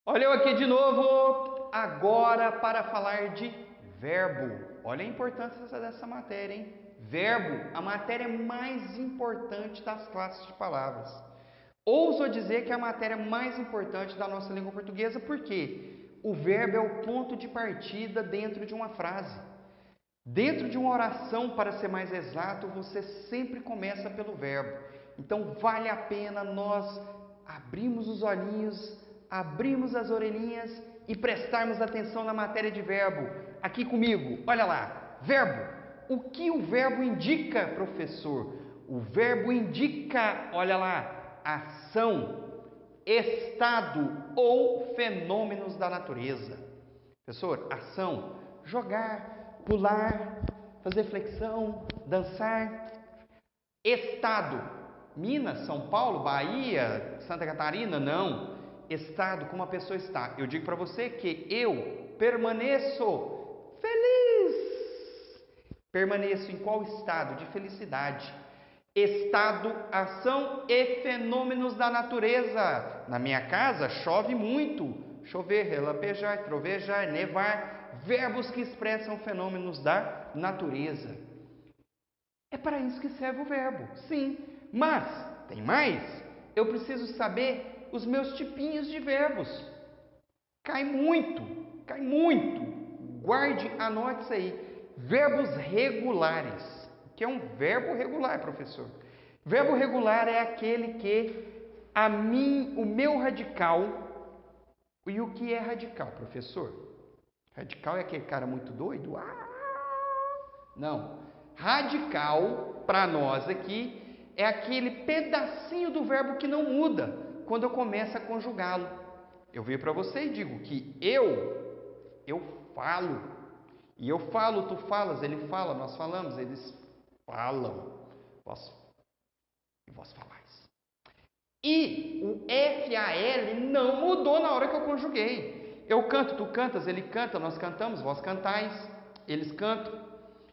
Olha eu aqui de novo, agora para falar de verbo. Olha a importância dessa matéria, hein? Verbo, a matéria mais importante das classes de palavras. Ouso dizer que é a matéria mais importante da nossa língua portuguesa, porque o verbo é o ponto de partida dentro de uma frase. Dentro de uma oração, para ser mais exato, você sempre começa pelo verbo. Então, vale a pena nós abrirmos os olhinhos, abrirmos as orelhinhas e prestarmos atenção na matéria de verbo. Aqui comigo, olha lá, verbo. O que o verbo indica, professor? O verbo indica, olha lá, ação, estado ou fenômenos da natureza. Professor, ação, jogar, pular, fazer flexão, dançar. Estado, Minas, São Paulo, Bahia, Santa Catarina, não. Estado, como a pessoa está. Eu digo para você que eu permaneço feliz. Permaneço em qual estado? De felicidade. Estado, ação e fenômenos da natureza. Na minha casa chove muito. Chover, relampaguear, trovejar, nevar. Verbos que expressam fenômenos da natureza. É para isso que serve o verbo, sim. Mas, tem mais? Eu preciso saber os meus tipinhos de verbos. Cai muito, cai muito. Guarde, anote isso aí. Verbos regulares. O que é um verbo regular, professor? Verbo regular é aquele que o meu radical. E o que é radical, professor? Radical é aquele cara muito doido? Não. Radical, para nós aqui, é aquele pedacinho do verbo que não muda quando eu começo a conjugá-lo. Eu viro para você e digo que eu falo. E eu falo, tu falas, ele fala, nós falamos, eles falam. E vós falais. E o FAL não mudou na hora que eu conjuguei. Eu canto, tu cantas, ele canta, nós cantamos, vós cantais, eles cantam.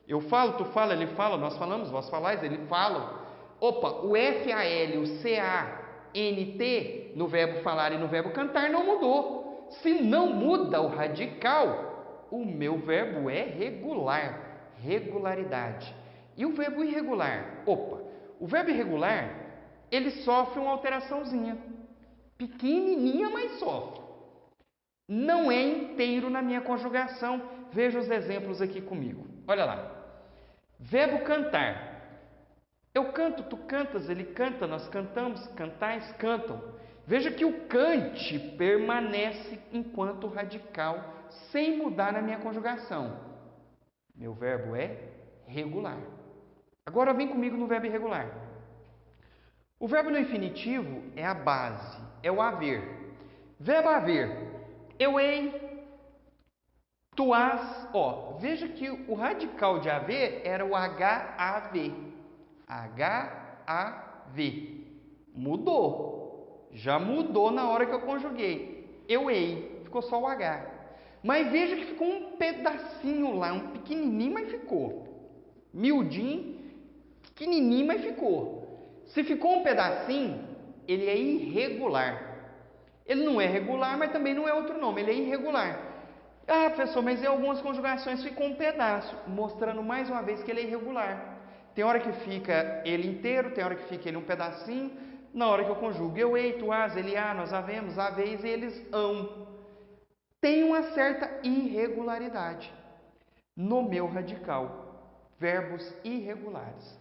Eu falo, tu fala, ele fala, nós falamos, vós falais, ele fala. Opa, o FAL, o CANT no verbo falar e no verbo cantar não mudou. Se não muda o radical, o meu verbo é regular, regularidade. E o verbo irregular? Opa, o verbo irregular, ele sofre uma alteraçãozinha. Pequenininha, mas sofre. Não é inteiro na minha conjugação. Veja os exemplos aqui comigo. Olha lá. Verbo cantar. Eu canto, tu cantas, ele canta, nós cantamos, cantais, cantam. Veja que o cante permanece enquanto radical, sem mudar na minha conjugação. Meu verbo é regular. Agora vem comigo no verbo irregular. O verbo no infinitivo é a base, é o haver. Verbo haver. Eu hei, tu has, veja que o radical de haver era o HAV. HAV. Mudou. Já mudou na hora que eu conjuguei. Eu hei, ficou só o H. Mas veja que ficou um pedacinho lá, um pequenininho, mas ficou. Miudinho, pequenininho, mas ficou. Se ficou um pedacinho, ele é irregular. Ele não é regular, mas também não é outro nome, ele é irregular. Ah, professor, mas em algumas conjugações ficou um pedaço, mostrando mais uma vez que ele é irregular. Tem hora que fica ele inteiro, tem hora que fica ele um pedacinho. Na hora que eu conjugo, eu hei, tu has, ele há, nós havemos, haveis e eles hão. Tem uma certa irregularidade no meu radical. Verbos irregulares.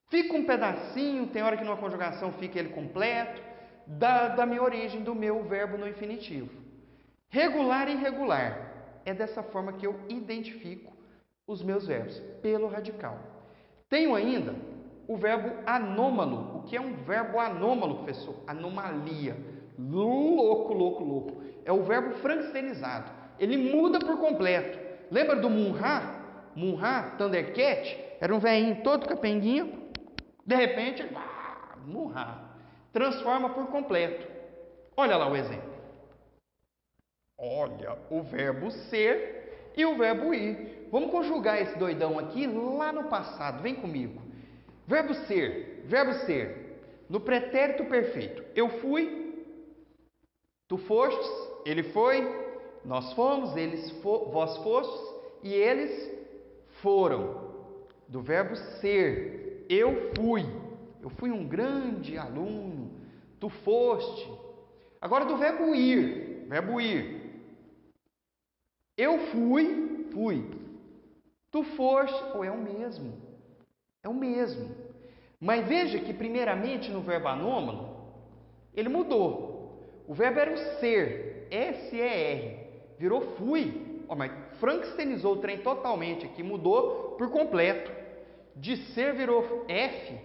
Fica um pedacinho, tem hora que numa conjugação fica ele completo, da minha origem, do meu verbo no infinitivo. Regular e irregular. É dessa forma que eu identifico os meus verbos, pelo radical. Tenho ainda o verbo anômalo. O que é um verbo anômalo, professor? Anomalia. Louco, louco, louco. É o verbo frankensteinizado. Ele muda por completo. Lembra do Munra? Munra, Thundercat? Era um velhinho todo capenguinho. De repente, Munra. Transforma por completo. Olha lá o exemplo. Olha o verbo ser e o verbo ir. Vamos conjugar esse doidão aqui lá no passado. Vem comigo. Verbo ser. Verbo ser. No pretérito perfeito. Eu fui, tu fostes, ele foi, nós fomos, vós fostes e eles foram. Do verbo ser, eu fui um grande aluno, tu foste. Agora do verbo ir, eu fui, tu foste, é o mesmo. Mas veja que primeiramente no verbo anômalo, ele mudou. O verbo era o ser, S-E-R, virou fui. Mas frankensteinizou o trem totalmente aqui, mudou por completo. De ser virou F.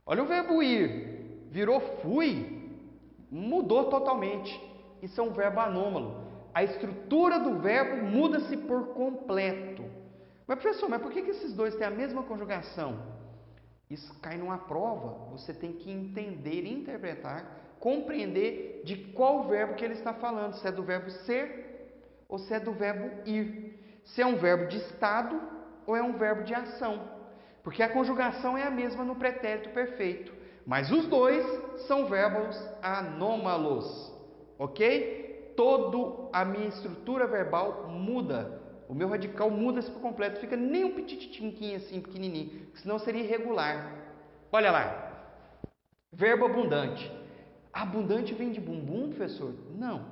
Olha o verbo ir, virou fui, mudou totalmente. Isso é um verbo anômalo. A estrutura do verbo muda-se por completo. Mas professor, por que esses dois têm a mesma conjugação? Isso cai numa prova, você tem que entender, interpretar, compreender de qual verbo que ele está falando, se é do verbo ser ou se é do verbo ir, se é um verbo de estado ou é um verbo de ação, porque a conjugação é a mesma no pretérito perfeito, mas os dois são verbos anômalos, ok? Toda a minha estrutura verbal muda, o meu radical muda-se por completo, fica nem um petititinho assim, pequenininho, senão seria irregular. Olha lá, verbo abundante. Abundante vem de bumbum, professor? Não,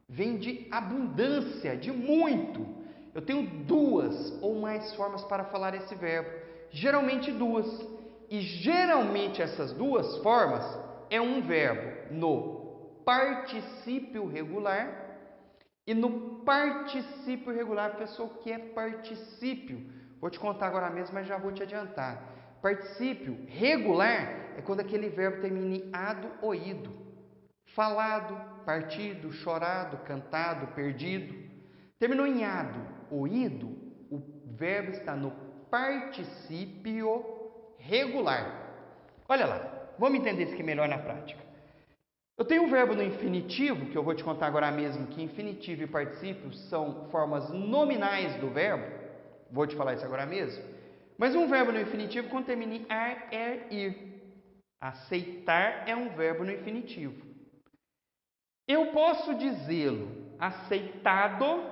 vem de abundância, de muito. Eu tenho duas ou mais formas para falar esse verbo, geralmente duas. E geralmente essas duas formas é um verbo no particípio regular e no particípio irregular. Professor, o que é particípio? Vou te contar agora mesmo, mas já vou te adiantar. Particípio regular é quando aquele verbo termina em ado ou ido. Falado, partido, chorado, cantado, perdido. Terminou em ado ou ido, o verbo está no particípio regular. Olha lá, vamos entender isso aqui melhor na prática. Eu tenho um verbo no infinitivo, que eu vou te contar agora mesmo, que infinitivo e particípio são formas nominais do verbo. Vou te falar isso agora mesmo. Mas um verbo no infinitivo quando termina em ar, ir. Aceitar é um verbo no infinitivo. Eu posso dizê-lo aceitado,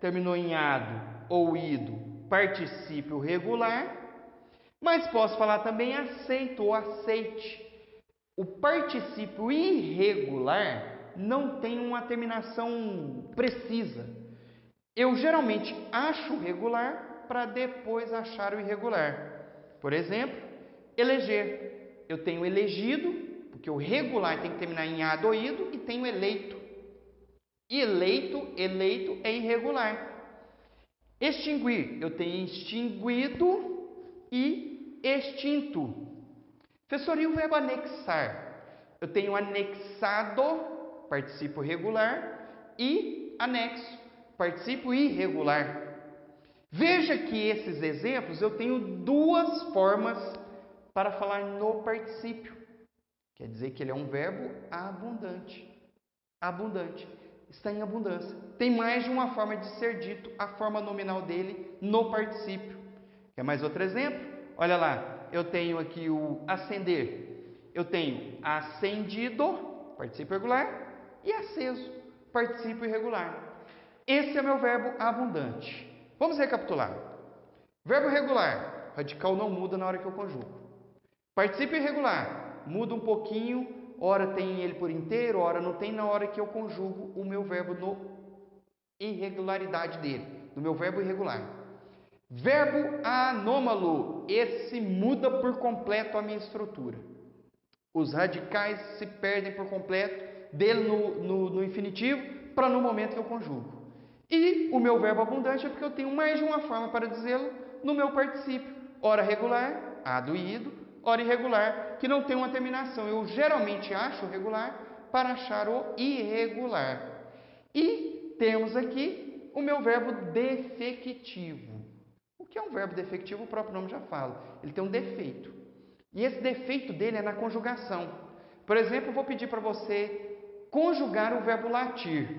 terminou em ado ou ido, particípio regular, mas posso falar também aceito ou aceite. O particípio irregular não tem uma terminação precisa. Eu geralmente acho o regular para depois achar o irregular. Por exemplo, eleger. Eu tenho elegido, porque o regular tem que terminar em ado ou ido, e tenho eleito. Eleito é irregular. Extinguir. Eu tenho extinguido e extinto. Professor, e o verbo anexar? Eu tenho anexado, particípio regular, e anexo, particípio irregular. Veja que esses exemplos eu tenho duas formas para falar no particípio. Quer dizer que ele é um verbo abundante. Abundante. Está em abundância. Tem mais de uma forma de ser dito, a forma nominal dele no particípio. Quer mais outro exemplo? Olha lá. Eu tenho aqui o acender, eu tenho acendido, particípio regular, e aceso, particípio irregular. Esse é meu verbo abundante. Vamos recapitular. Verbo regular, radical não muda na hora que eu conjugo. Particípio irregular, muda um pouquinho, ora tem ele por inteiro, ora não tem, na hora que eu conjugo o meu verbo no irregularidade dele, no meu verbo irregular. Verbo anômalo, esse muda por completo a minha estrutura. Os radicais se perdem por completo dele no infinitivo para no momento que eu conjugo. E o meu verbo abundante é porque eu tenho mais de uma forma para dizê-lo no meu particípio. Ora regular, ado e ido, ora irregular, que não tem uma terminação. Eu geralmente acho o regular para achar o irregular. E temos aqui o meu verbo defectivo. O que é um verbo defectivo? O próprio nome já fala. Ele tem um defeito. E esse defeito dele é na conjugação. Por exemplo, eu vou pedir para você conjugar o verbo latir.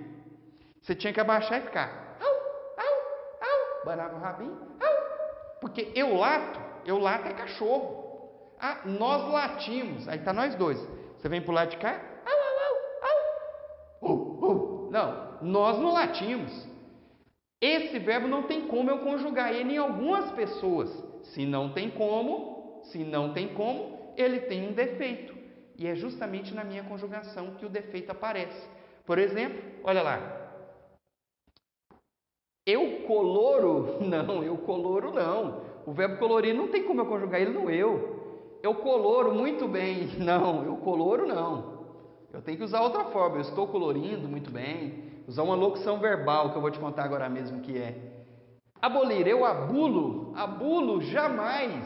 Você tinha que abaixar e ficar au, au, au, banava o rabinho, au. Porque eu lato é cachorro. Ah, nós latimos. Aí está nós dois. Você vem para o lado de cá, au, au, au, au. Não, nós não latimos. Esse verbo não tem como eu conjugar ele em algumas pessoas. Se não tem como, ele tem um defeito. E é justamente na minha conjugação que o defeito aparece. Por exemplo, olha lá. Eu coloro? Não, eu coloro não. O verbo colorir não tem como eu conjugar ele no eu. Eu coloro muito bem. Não, eu coloro não. Eu tenho que usar outra forma. Eu estou colorindo muito bem. Usar uma locução verbal, que eu vou te contar agora mesmo que é. Abolir, eu abulo? Abulo jamais.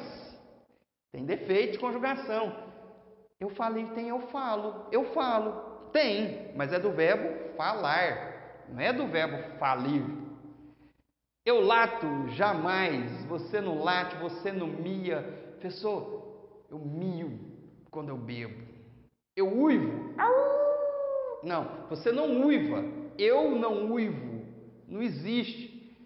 Tem defeito de conjugação. Eu falei, tem eu falo. Eu falo. Tem, mas é do verbo falar. Não é do verbo falir. Eu lato, jamais. Você não late, você não mia. Professor, eu mio quando eu bebo. Eu uivo. Não, você não uiva. Eu não uivo. Não existe.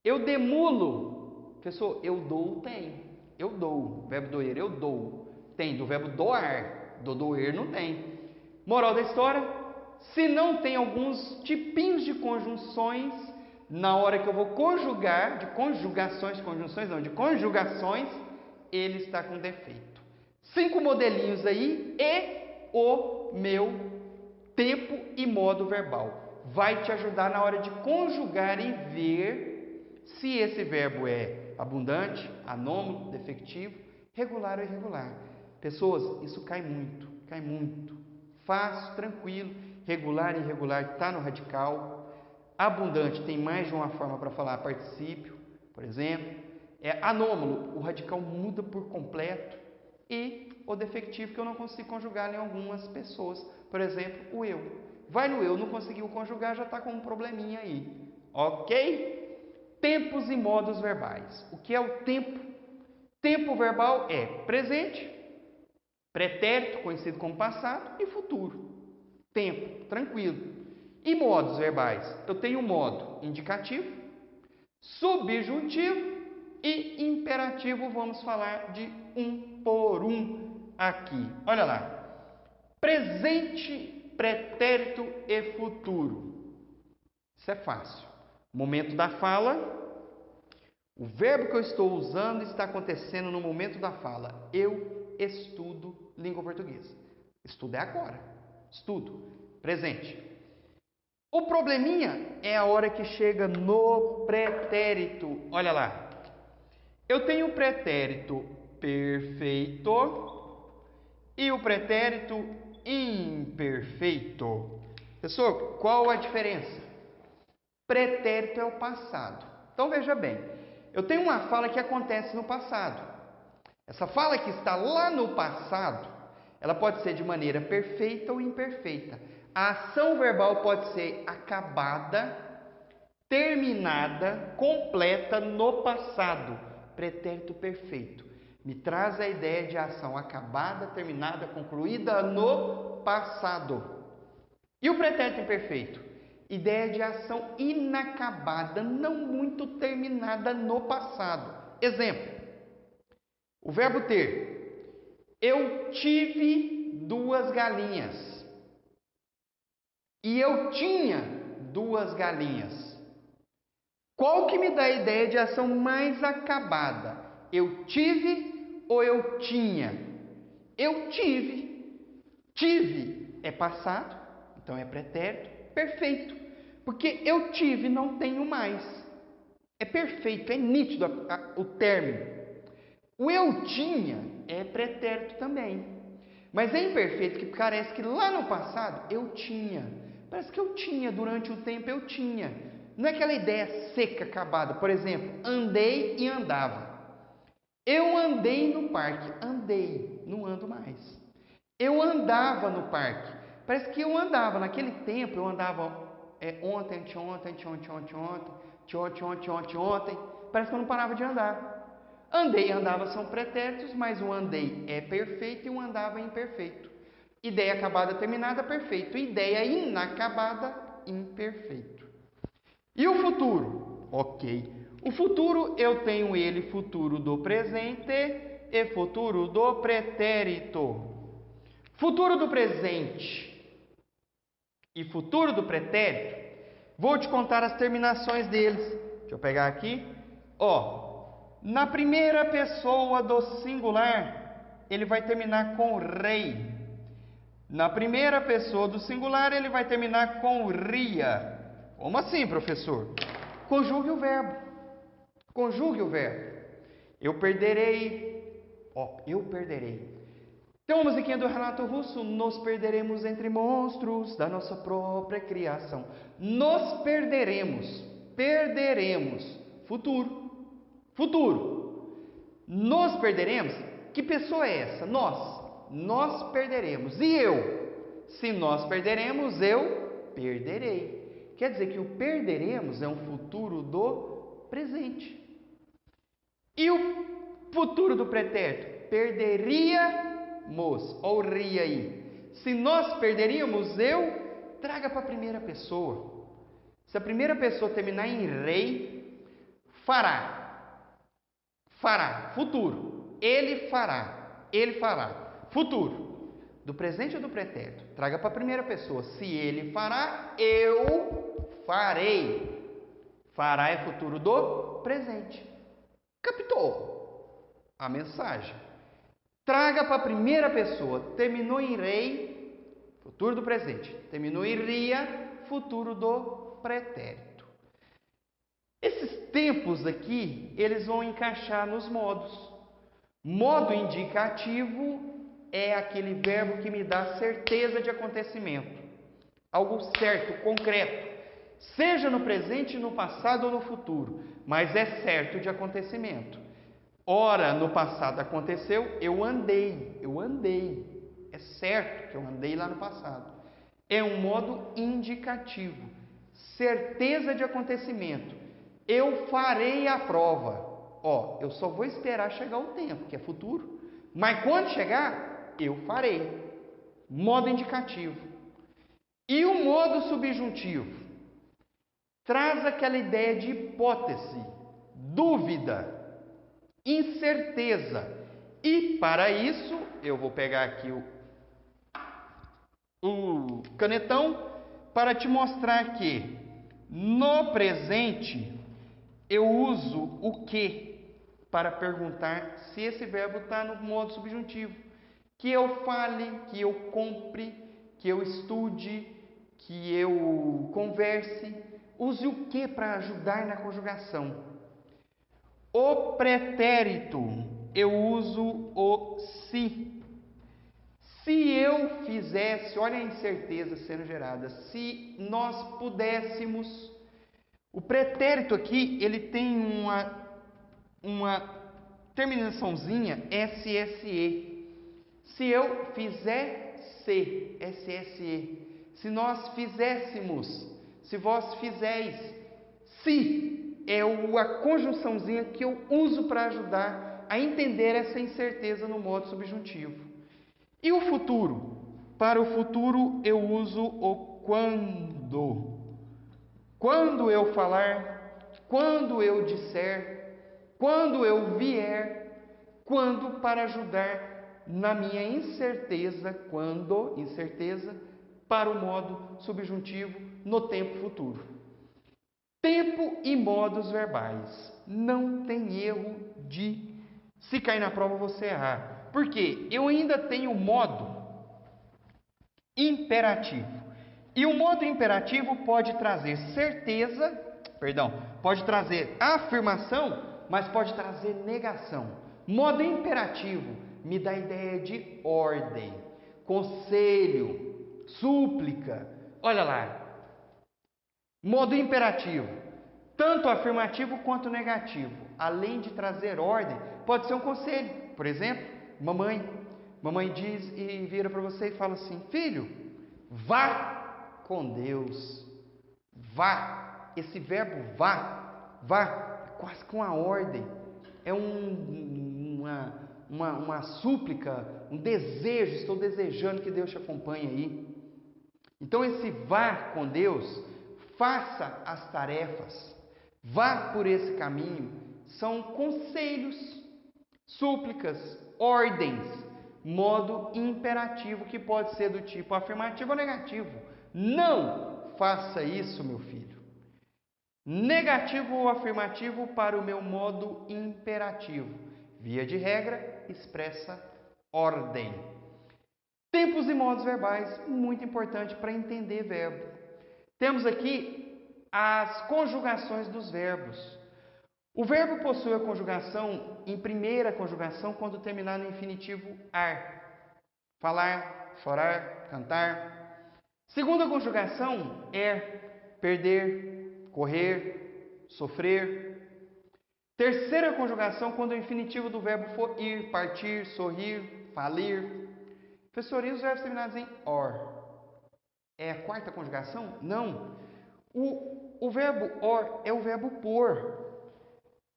Eu demulo. Professor, eu dou, tem. Eu dou. Verbo doer, eu dou. Tem, do verbo doar. Do doer não tem. Moral da história, se não tem alguns tipinhos de conjunções, na hora que eu vou conjugar, de conjugações, ele está com defeito. 5 modelinhos aí e o meu tempo e modo verbal. Vai te ajudar na hora de conjugar e ver se esse verbo é abundante, anômalo, defectivo, regular ou irregular. Pessoas, isso cai muito. Fácil, tranquilo, regular e irregular está no radical. Abundante tem mais de uma forma para falar particípio, por exemplo. É anômalo, o radical muda por completo. E o defectivo que eu não consigo conjugar em algumas pessoas. Por exemplo, o eu. Vai no eu, não conseguiu conjugar, já está com um probleminha aí. Ok? Tempos e modos verbais. O que é o tempo? Tempo verbal é presente, pretérito, conhecido como passado, e futuro. Tempo, tranquilo. E modos verbais? Eu tenho o modo indicativo, subjuntivo e imperativo. Vamos falar de um por um aqui. Olha lá. Presente, pretérito e futuro. Isso é fácil. Momento da fala. O verbo que eu estou usando está acontecendo no momento da fala. Eu estudo língua portuguesa. Estudo é agora. Estudo. Presente. O probleminha é a hora que chega no pretérito. Olha lá. Eu tenho o pretérito perfeito e o pretérito imperfeito. Pessoal, qual a diferença? Pretérito é o passado. Então veja bem, eu tenho uma fala que acontece no passado. Essa fala que está lá no passado, ela pode ser de maneira perfeita ou imperfeita. A ação verbal pode ser acabada, terminada, completa no passado. Pretérito perfeito. Me traz a ideia de ação acabada, terminada, concluída no passado. E o pretérito imperfeito? Ideia de ação inacabada, não muito terminada no passado. Exemplo. O verbo ter. Eu tive 2 galinhas. E eu tinha 2 galinhas. Qual que me dá a ideia de ação mais acabada? Eu tive ou eu tinha? Eu tive. Tive é passado, então é pretérito perfeito. Porque eu tive, não tenho mais. É perfeito, é nítido o término. O eu tinha é pretérito também. Mas é imperfeito que parece que lá no passado eu tinha. Parece que eu tinha, durante o tempo eu tinha. Não é aquela ideia seca, acabada. Por exemplo, andei e andava. Eu andei no parque. Andei, não ando mais. Eu andava no parque. Parece que eu andava. Naquele tempo eu andava ontem, anteontem. Parece que eu não parava de andar. Andei e andava são pretéritos, mas o andei é perfeito e o andava é imperfeito. Ideia acabada, terminada, perfeito. Ideia inacabada, imperfeito. E o futuro? Ok. O futuro, eu tenho ele futuro do presente e futuro do pretérito. Futuro do presente e futuro do pretérito Vou te contar as terminações deles. Deixa eu pegar aqui. Ó, na primeira pessoa do singular, ele vai terminar com rei. Na primeira pessoa do singular, ele vai terminar com ria. Como assim, professor? Conjugue o verbo. Conjugue o verbo. Eu perderei. Ó, eu perderei. Tem uma musiquinha do Renato Russo. Nos perderemos entre monstros da nossa própria criação. Nos perderemos. Perderemos. Futuro. Futuro. Nos perderemos. Que pessoa é essa? Nós. Nós perderemos. E eu? Se nós perderemos, eu perderei. Quer dizer que o perderemos é um futuro do presente. E o futuro do pretérito? Perderíamos. Ou ria aí. Se nós perderíamos, eu, traga para a primeira pessoa. Se a primeira pessoa terminar em rei, fará. Fará. Futuro. Ele fará. Ele fará. Futuro. Do presente ou do pretérito? Traga para a primeira pessoa. Se ele fará, eu farei. Fará é futuro do presente. Captou a mensagem? Traga para a primeira pessoa. Terminou em rei, futuro do presente. Terminou em ria, futuro do pretérito. Esses tempos aqui, eles vão encaixar nos modos. Modo indicativo é aquele verbo que me dá certeza de acontecimento. Algo certo, concreto. Seja no presente, no passado ou no futuro, mas é certo de acontecimento. Ora, no passado aconteceu, eu andei. É certo que eu andei lá no passado. É um modo indicativo. Certeza de acontecimento. Eu farei a prova. Ó, eu só vou esperar chegar o tempo, que é futuro. Mas quando chegar, eu farei. Modo indicativo. E o modo subjuntivo? Traz aquela ideia de hipótese, dúvida, incerteza. E para isso, eu vou pegar aqui o canetão para te mostrar que no presente eu uso o que para perguntar se esse verbo está no modo subjuntivo. Que eu fale, que eu compre, que eu estude, que eu converse. Use o que para ajudar na conjugação? O pretérito, eu uso o se. Se eu fizesse, olha a incerteza sendo gerada, se nós pudéssemos. O pretérito aqui, ele tem uma terminaçãozinha SSE. Se eu fizesse, SSE. Se nós fizéssemos, se vós fizeis. Se é a conjunçãozinha que eu uso para ajudar a entender essa incerteza no modo subjuntivo. E o futuro? Para o futuro eu uso o quando. Quando eu falar, quando eu disser, quando eu vier, quando para ajudar na minha incerteza, quando, incerteza, para o modo subjuntivo no tempo futuro. Tempo e modos verbais. Não tem erro de, se cair na prova, você errar. Por quê? Eu ainda tenho o modo imperativo. E o modo imperativo pode trazer certeza, pode trazer afirmação, mas pode trazer negação. Modo imperativo me dá a ideia de ordem, conselho, súplica. Olha lá. Modo imperativo, tanto afirmativo quanto negativo. Além de trazer ordem, pode ser um conselho. Por exemplo, mamãe diz e vira para você e fala assim: filho, vá com Deus. Vá. Esse verbo vá, quase com a ordem. É uma súplica, um desejo. Estou desejando que Deus te acompanhe aí. Então esse vá com Deus, faça as tarefas, vá por esse caminho, são conselhos, súplicas, ordens, modo imperativo que pode ser do tipo afirmativo ou negativo. Não faça isso, meu filho. Negativo ou afirmativo para o meu modo imperativo. Via de regra, expressa ordem. Tempos e modos verbais, muito importante para entender verbo. Temos aqui as conjugações dos verbos. O verbo possui a conjugação em primeira conjugação quando terminar no infinitivo ar. Falar, chorar, cantar. Segunda conjugação, perder, correr, sofrer. Terceira conjugação, quando o infinitivo do verbo for ir, partir, sorrir, falir. Professor, e os verbos terminados em or? É a quarta conjugação? Não. O verbo or é o verbo por.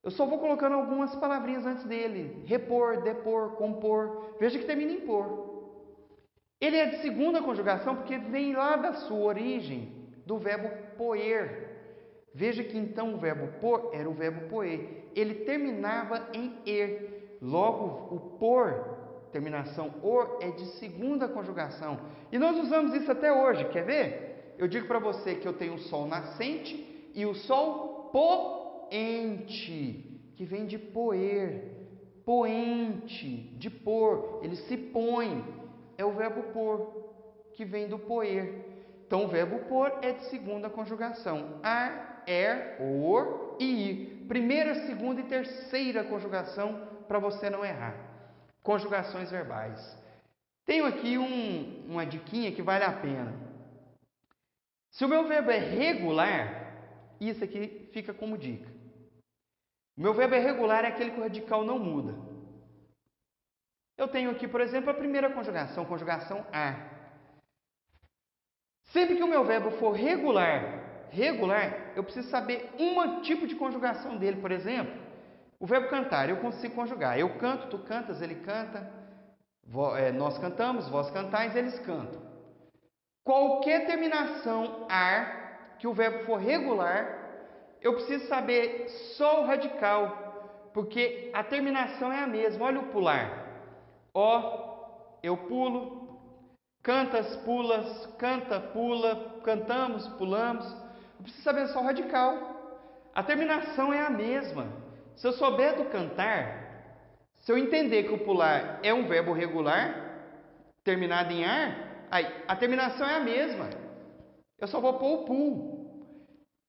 Eu só vou colocando algumas palavrinhas antes dele. Repor, depor, compor. Veja que termina em por. Ele é de segunda conjugação porque vem lá da sua origem, do verbo poer. Veja que então o verbo por era o verbo poer. Ele terminava em er. Logo, o por, terminação or, é de segunda conjugação. E nós usamos isso até hoje. Quer ver? Eu digo para você que eu tenho o sol nascente e o sol poente, que vem de poer. Poente, de pôr. Ele se põe. É o verbo pôr, que vem do poer. Então, o verbo pôr é de segunda conjugação. Ar, or e ir. Primeira, segunda e terceira conjugação, para você não errar. Conjugações verbais. Tenho aqui uma diquinha que vale a pena. Se o meu verbo é regular, isso aqui fica como dica. O meu verbo é regular é aquele que o radical não muda. Eu tenho aqui, por exemplo, a primeira conjugação, ar. Sempre que o meu verbo for regular, eu preciso saber um tipo de conjugação dele. Por exemplo, o verbo cantar, eu consigo conjugar. Eu canto, tu cantas, ele canta. Nós cantamos, vós cantais, eles cantam. Qualquer terminação ar, que o verbo for regular, eu preciso saber só o radical, porque a terminação é a mesma. Olha o pular. Eu pulo. Cantas, pulas, canta, pula, cantamos, pulamos. Eu preciso saber só o radical. A terminação é a mesma. Se eu souber do cantar, se eu entender que o pular é um verbo regular, terminado em ar, aí a terminação é a mesma. Eu só vou pôr o pulo.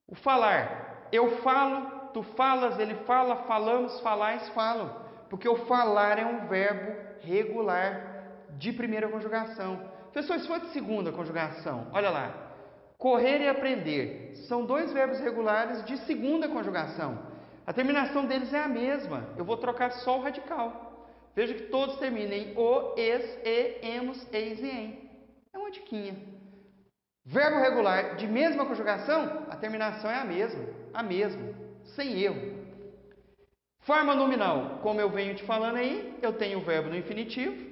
O falar, eu falo, tu falas, ele fala, falamos, falais, falam. Porque o falar é um verbo regular de primeira conjugação. Professor, se for de segunda conjugação, olha lá. Correr e aprender são dois verbos regulares de segunda conjugação. A terminação deles é a mesma. Eu vou trocar só o radical. Veja que todos terminam em o, es, e, enos, eis e em. É uma diquinha. Verbo regular de mesma conjugação, a terminação é a mesma, sem erro. Forma nominal, como eu venho te falando aí, eu tenho o verbo no infinitivo,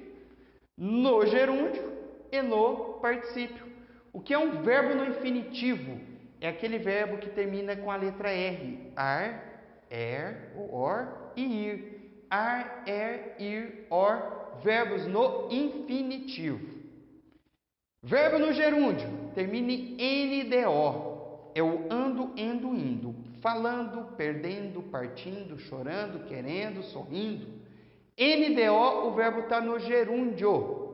no gerúndio e no particípio. O que é um verbo no infinitivo? É aquele verbo que termina com a letra R. Ar, or e ir. Ar, ir, or. Verbos no infinitivo. Verbo no gerúndio, termina em NDO. É o ando, indo. Falando, perdendo, partindo, chorando, querendo, sorrindo. NDO, o verbo está no gerúndio.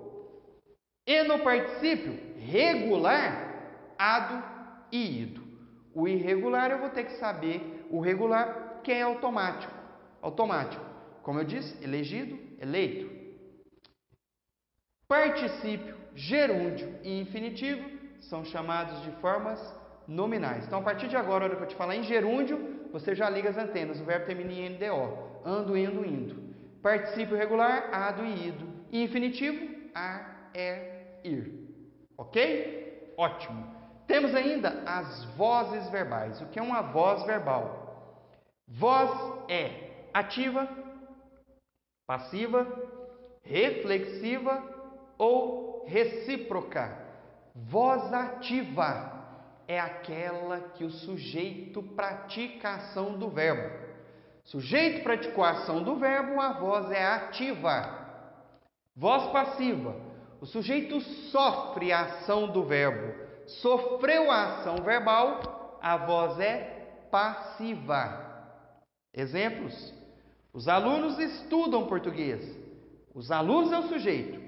E no particípio regular, ado e ido. O irregular eu vou ter que saber o regular, que é automático. Como eu disse, elegido, eleito. Particípio, gerúndio e infinitivo são chamados de formas nominais. Então, a partir de agora, na hora que eu te falar em gerúndio, você já liga as antenas. O verbo termina em NDO. Ando, indo. Particípio regular, ado e ido. E infinitivo, ar, ir. Ok? Ótimo. Temos ainda as vozes verbais. O que é uma voz verbal? Voz é ativa, passiva, reflexiva ou recíproca. Voz ativa é aquela que o sujeito pratica a ação do verbo. Sujeito praticou a ação do verbo, a voz é ativa. Voz passiva. O sujeito sofre a ação do verbo. Sofreu a ação verbal, a voz é passiva. Exemplos: os alunos estudam português. Os alunos é o sujeito.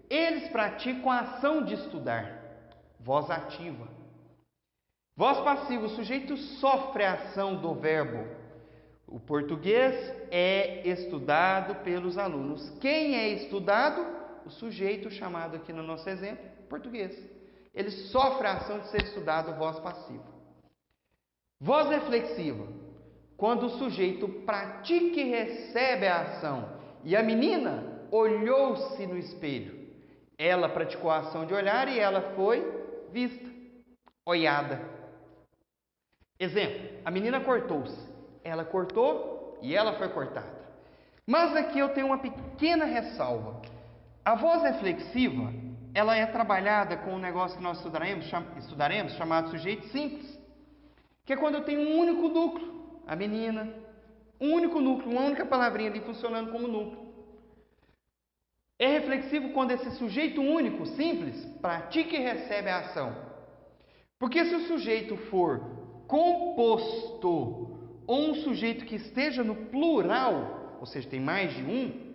Eles praticam a ação de estudar. Voz ativa. Voz passiva, o sujeito sofre a ação do verbo. O português é estudado pelos alunos. Quem é estudado? O sujeito chamado aqui no nosso exemplo, português. Ele sofre a ação de ser estudado, voz passiva. Voz reflexiva, quando o sujeito pratica e recebe a ação. E a menina olhou-se no espelho. Ela praticou a ação de olhar e ela foi vista, olhada. Exemplo: a menina cortou-se. Ela cortou e ela foi cortada. Mas aqui eu tenho uma pequena ressalva. A voz reflexiva, ela é trabalhada com um negócio que nós estudaremos chamado sujeito simples, que é quando eu tenho um único núcleo, a menina, um único núcleo, uma única palavrinha ali funcionando como núcleo. É reflexivo quando esse sujeito único, simples, pratica e recebe a ação. Porque se o sujeito for composto ou um sujeito que esteja no plural, ou seja, tem mais de um,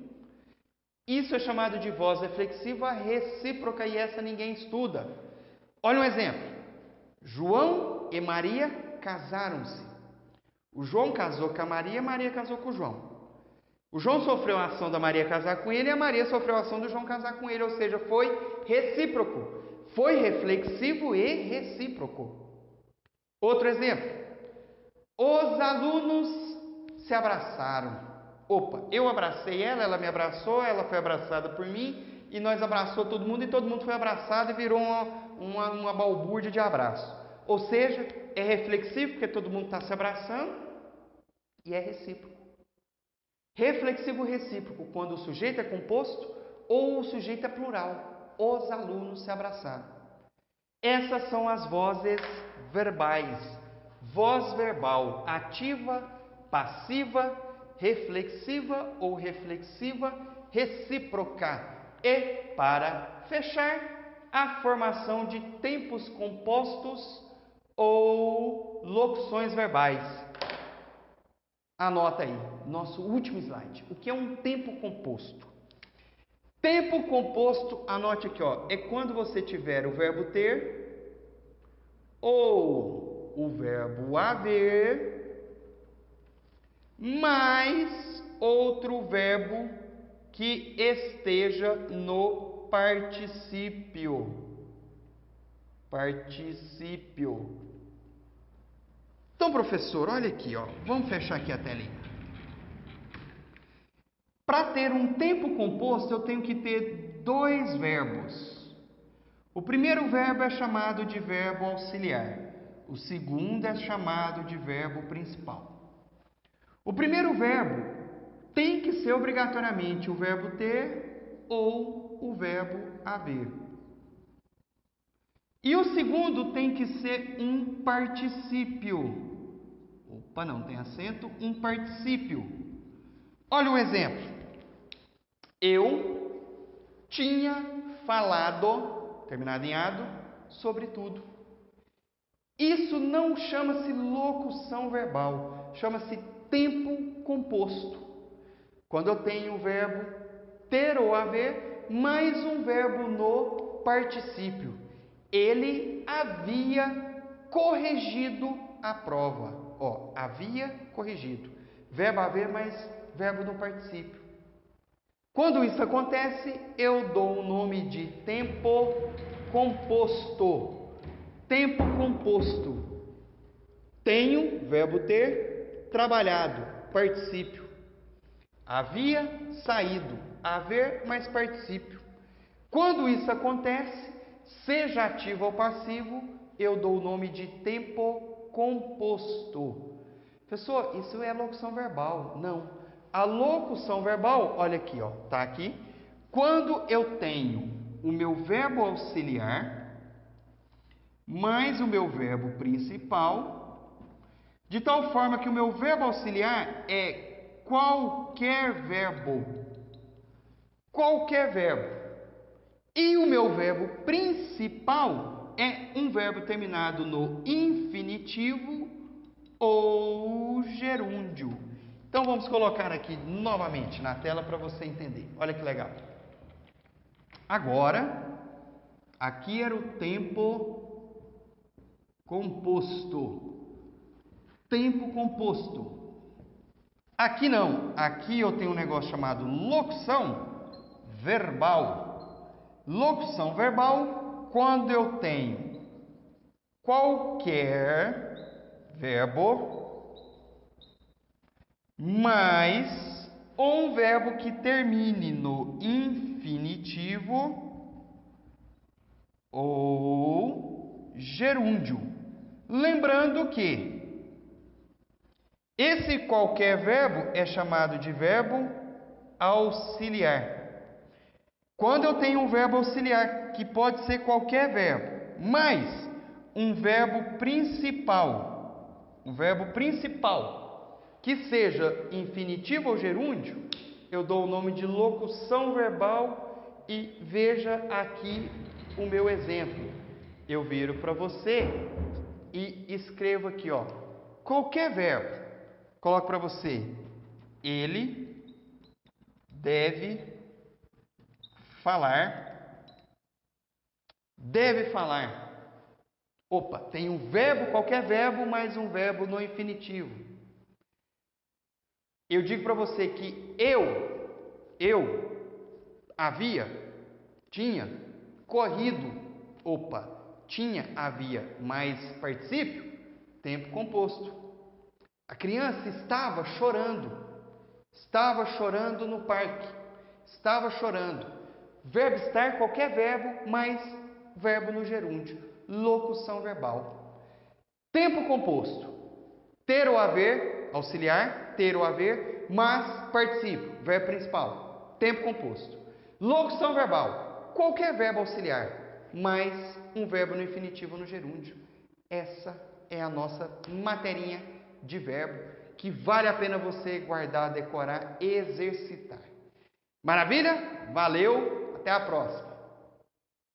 isso é chamado de voz reflexiva recíproca e essa ninguém estuda. Olha um exemplo. João e Maria casaram-se. O João casou com a Maria casou com o João. O João sofreu a ação da Maria casar com ele e a Maria sofreu a ação do João casar com ele, ou seja, foi recíproco. Foi reflexivo e recíproco. Outro exemplo. Os alunos se abraçaram. Opa, eu abracei ela, ela me abraçou, ela foi abraçada por mim e nós abraçou todo mundo e todo mundo foi abraçado e virou uma balbúrdia de abraço. Ou seja, é reflexivo porque todo mundo está se abraçando e é recíproco. Reflexivo recíproco quando o sujeito é composto ou o sujeito é plural. Os alunos se abraçaram. Essas são as vozes verbais. Voz verbal ativa, passiva, reflexiva ou reflexiva, recíproca. E, para fechar, a formação de tempos compostos ou locuções verbais. Anota aí, nosso último slide. O que é um tempo composto? Tempo composto, anote aqui, ó, é quando você tiver o verbo ter ou o verbo haver mais outro verbo que esteja no particípio. Particípio. Então, professor, olha aqui, ó. Vamos fechar aqui a telinha. Para ter um tempo composto, eu tenho que ter dois verbos. O primeiro verbo é chamado de verbo auxiliar. O segundo é chamado de verbo principal. O primeiro verbo tem que ser obrigatoriamente o verbo ter ou o verbo haver. E o segundo tem que ser um particípio. Opa, não tem acento, um particípio. Olha um exemplo. Eu tinha falado, terminado em ado, sobre tudo. Isso não chama-se locução verbal, chama-se tempo composto. Quando eu tenho o verbo ter ou haver, mais um verbo no particípio. Ele havia corrigido a prova. Ó, havia corrigido. Verbo haver mais verbo no particípio. Quando isso acontece, eu dou o nome de tempo composto. Tempo composto. Tenho, verbo ter, trabalhado, particípio. Havia saído, haver mais particípio. Quando isso acontece, seja ativo ou passivo, eu dou o nome de tempo composto. Professor, isso é locução verbal. Não. A locução verbal, olha aqui, ó, tá aqui. Quando eu tenho o meu verbo auxiliar mais o meu verbo principal, de tal forma que o meu verbo auxiliar é qualquer verbo. Qualquer verbo. E o meu verbo principal é um verbo terminado no infinitivo ou gerúndio. Então vamos colocar aqui novamente na tela para você entender. Olha que legal. Agora, aqui era o tempo composto. Tempo composto. Aqui não. Aqui eu tenho um negócio chamado locução verbal. Locução verbal, quando eu tenho qualquer verbo mais um verbo que termine no infinitivo ou gerúndio. Lembrando que esse qualquer verbo é chamado de verbo auxiliar. Quando eu tenho um verbo auxiliar, que pode ser qualquer verbo, mas um verbo principal, que seja infinitivo ou gerúndio, eu dou o nome de locução verbal e veja aqui o meu exemplo. Eu viro para você e escrevo aqui, ó, qualquer verbo. Coloco para você, ele deve falar. Deve falar. Opa, tem um verbo, qualquer verbo, mais um verbo no infinitivo. Eu digo para você que tinha corrido. Opa, havia, mais particípio, tempo composto. A criança estava chorando no parque, estava chorando. Verbo estar, qualquer verbo, mais verbo no gerúndio, locução verbal. Tempo composto, ter ou haver, auxiliar, ter ou haver, mas particípio, verbo principal, tempo composto. Locução verbal, qualquer verbo auxiliar, mais um verbo no infinitivo no gerúndio. Essa é a nossa materinha de verbo, que vale a pena você guardar, decorar, exercitar. Maravilha? Valeu, até a próxima.